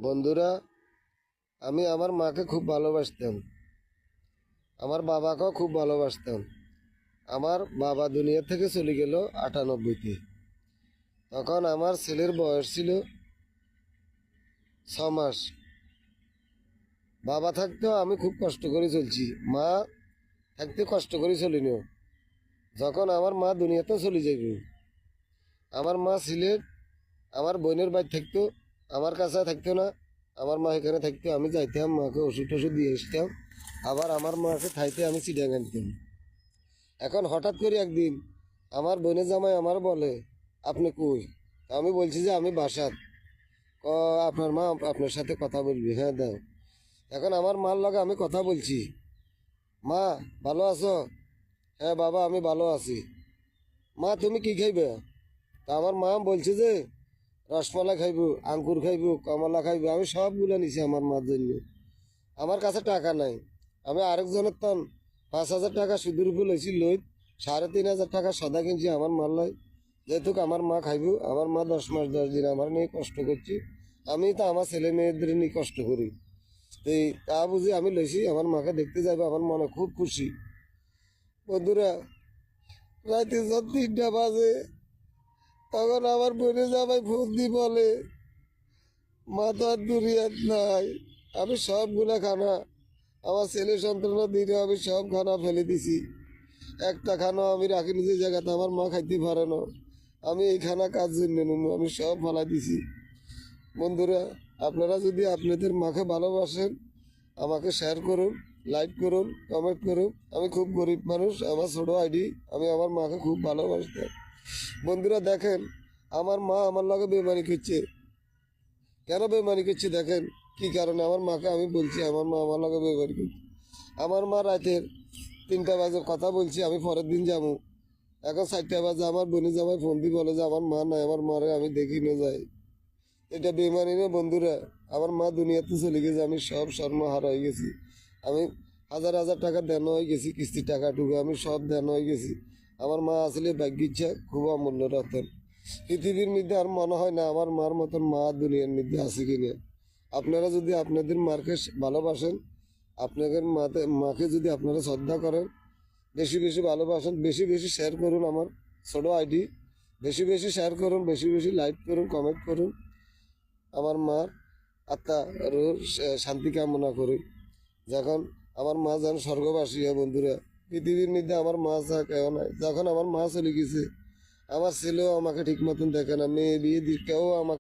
বন্ধুরা, আমি আমার মাকে খুব ভালোবাসতাম, আমার বাবাকেও খুব ভালোবাসতাম। আমার বাবা দুনিয়া থেকে চলে গেল 98-তে। তখন আমার ছেলের বয়স ছিল 6 মাস। বাবা থাকতেও আমি খুব কষ্ট করে চলছি, মা থাকতে কষ্ট করে চলিনিও। যখন আমার মা দুনিয়াতে চলে যাবে, আমার মা সিলেট আমার বোনের বাড়ি থাকতো, আমার কাছে থাকতো না। আমার মা এখানে থাকতো, আমি যাইতাম মাকে ওষুধ টষুধ দিয়ে আসতাম। আবার আমার মাকে থাইতে আমি চিড়িয়াখানা আনতাম। এখন হঠাৎ করে একদিন আমার বোনের জামাই আমার বলে, আপনি কই? আমি বলছি যে আমি বাসাত। আপনার মা আপনার সাথে কথা বলবি। হ্যাঁ দাও। এখন আমার মার লগে আমি কথা বলছি, মা ভালো আছো? হ্যাঁ বাবা আমি ভালো আছি। মা তুমি কি খাইবে? তা আমার মা বলছে যে রসমালাই খাইব, আঙ্কুর খাইব, কমলা খাইব। আমি সবগুলো নিছি আমার মার জন্য। আমার কাছে টাকা নাই। আমি আরেকজনের তন 5,000 টাকা সুদের উপর লইছি, লই 3,500 টাকা সদা কিনছি আমার মার লাই। যেহেতু আমার মা খাইব, আমার মা 10 মাস 10 দিন আমার নিয়ে কষ্ট করছি। আমি তো আমার ছেলে মেয়েদের নিয়ে কষ্ট করি। এই তা বুঝি আমি লইছি, আমার মাকে দেখতে যাবো। আমার মনে খুব খুশি। বন্ধুরা, রাতে যখন 3টা বাজে, তখন আমার বোনে জামাই ফোন দিয়ে বলে, মা তো আর দুনিয়াত নাই। আমি সবগুলা খানা আমার ছেলে সন্তানরা দিনে আমি সব খানা ফেলে দিছি। একটা খানা আমি রাখি নিজের জায়গাতে, আমার মা খাইতে পারে না। আমি এই খানা কাজ জন্য নেব, আমি সব ফেলাই দিছি। বন্ধুরা, আপনারা যদি আপনাদের মাকে ভালোবাসেন, আমাকে শেয়ার করুন, লাইক করুন, কমেন্ট করুন। আমি খুব গরিব মানুষ, আমার ছোটো আইডি, আমি আমার মাকে খুব ভালোবাসতাম। বন্ধুরা দেখেন, আমার মা আমার লগে বেমানি করছে। কেন বেমানি করছে দেখেন, কি কারণে আমার মাকে আমি বলছি আমার মা আমার লগে বেমানি করছে। আমার মা রাতের 3টা বাজে কথা বলছি, আমি পরের দিন যাবো। এখন 4টা বাজে আমার বোনের জামাই ফোন দিয়ে বলে যে আমার মা নাই, আমার মারে আমি দেখি না যাই। এটা বেমানি না বন্ধুরা? আমার মা দুনিয়াতে চলে গেছে, আমি সব সর্বহারা হয়ে গেছি। আমি হাজার হাজার টাকা দেন হয়ে গেছি, কিস্তির টাকা টুকু আমি সব দেন হয়ে গেছি। আমার মা আসলে ভাগ্য ইচ্ছা খুব অমূল্য রতন। পৃথিবীর মধ্যে আর মনে হয় না আমার মার মতন মা দুনিয়ার মধ্যে আছে কিনা। আপনারা যদি আপনাদের মাকে ভালোবাসেন, আপনাদের মাকে যদি আপনারা শ্রদ্ধা করেন, বেশি বেশি ভালোবাসেন, বেশি বেশি শেয়ার করুন আমার ছোটো আইডি, বেশি বেশি শেয়ার করুন, বেশি বেশি লাইক করুন, কমেন্ট করুন। আমার মার আত্মা রুহ শান্তি কামনা করি। যখন আমার মা যেন স্বর্গবাসী হয়। বন্ধুরা, পৃথিবীর মধ্যে আমার মা ছাড়া কেউ নাই। যখন আমার মা চলে গেছে, আমার ছেলেও আমাকে ঠিক মতন দেখে না, মেয়ে বিয়ে দিয়ে কেউ আমাকে